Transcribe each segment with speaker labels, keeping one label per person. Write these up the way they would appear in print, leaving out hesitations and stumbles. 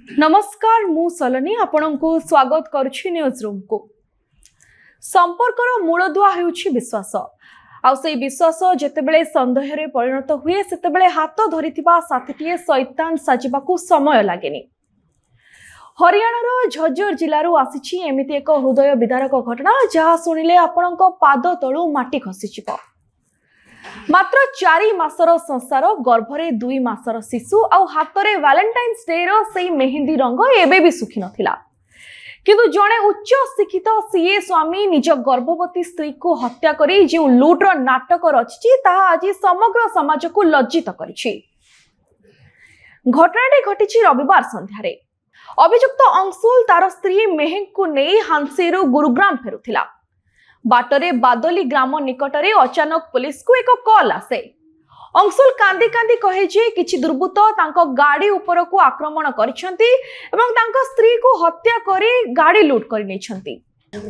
Speaker 1: नमस्कार मु सलोनी आपणको स्वागत करुछि न्यूज रूम को। संपर्कर मूलदुआ हेउछि विश्वास। आउ से विश्वास जेतेबेले संदेह रे परिणत हुए सेतेबेले हाथ धरिथिबा साथीटिए शैतान साजिबाकू समय लागेनी। हरियाणार झज्जर जिल्लारू आसीछि एमिति एक हृदय विदारक घटना जहा सुनिले आपणको पाद तळु माटी खसिजिवो। मात्र 4 मासर संसार गर्भरे 2 मासर शिशु आउ हातरे वैलेंटाइन्स डे रो सेई मेहंदी रंग एबे भी सुखी नथिला। किंतु जणे उच्च शिक्षित सीए स्वामी निज गर्भवती स्त्री को हत्या करी जे लूटर नाटक रचिछि ताहा आज समग्र समाज को लज्जित करिछि। घटनाटी घटिछि रविवार संध्यारे। अभियुक्त अंशुल तार स्त्री मेहेक को नै हांसीरू गुरुग्राम फेरुथिला। बाटरे बादली ग्राम निकटरे अचानक पुलिस को एक कॉल आसे। अंशुल कांदी कांदी कहे जे किछि दुर्बृत्त तांको गाड़ी ऊपर को आक्रमण करिसंती एवं तांको स्त्री को हत्या करी गाड़ी लूट करि नैछंती।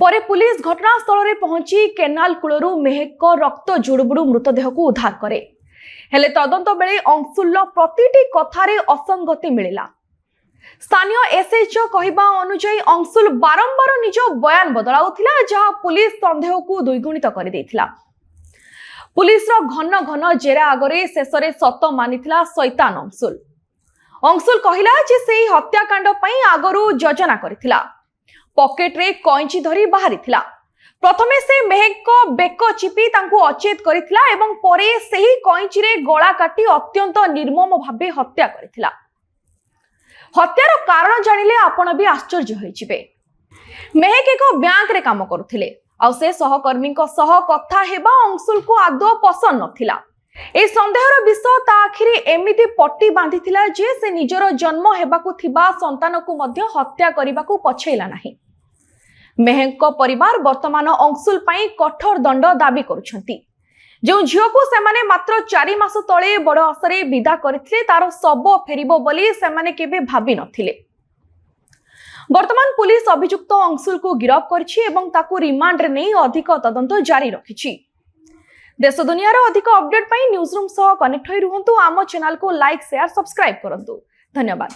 Speaker 1: परे पुलिस घटनास्थल रे पहुंची केनाल कुळरू मेहेक को रक्त जुडुबुडु मृतदेह को उद्धार करे। हेले तदंत बेले अंशुल प्रतिटी कथारे असंगति मिलिला। स्थानीय एसएचओ कहवा अनुसार अंशुल बारंबार निज बयान बदलाउथिला जहा पुलिस संदेह को द्विगुणित कर देथिला। पुलिस रो घन घन जेरा आगरे शेषरे सत मानिथिला शैतान अंशुल। अंशुल कहिला जे सेही हत्याकांड पई आगरु योजना करिथिला। पॉकेट रे कैंची धरी बाहरिथिला। प्रथमे से मेहेक को बेक चिपी तांको अचेत करिथिला एवं परे सेही कैंची रे गळा काटी अत्यंत निर्मम भाबे हत्या करिथिला। हत्यार कारण जानिले आपण भी आश्चर्य होइजिबे। मेहेक एक बैंक रे काम करुथिले आ से सहकर्मी को सह कथा हेबा अंशुल को आदौ पसंद नथिला। ए संदेहर विषय ता आखिरी एमिति पट्टी बांधिथिला जे से निजर जन्म हेबाकू थिबा संतान को मध्य हत्या करिबाकू पछैला नाही। मेहेक को परिवार वर्तमान अंशुल पई कठोर दंड दाबी करूछंती। जो झियो को सेमाने मात्र 4 मास तळे बड़ आसरे विदा करथिले तार सब फेरिबो बोली सेमाने केबे भाबी नथिले। वर्तमान पुलिस अभियुक्त अंशुल को गिरफ्त करछि एवं ताकू रिमांड रे नै अधिक तदंत जारी रखिछि। देश दुनिया रो अधिक अपडेट पई न्यूज रूम सह कनेक्ट होई रुहंतु। आम चैनल को लाइक शेयर सब्सक्राइब करंतु। धन्यवाद।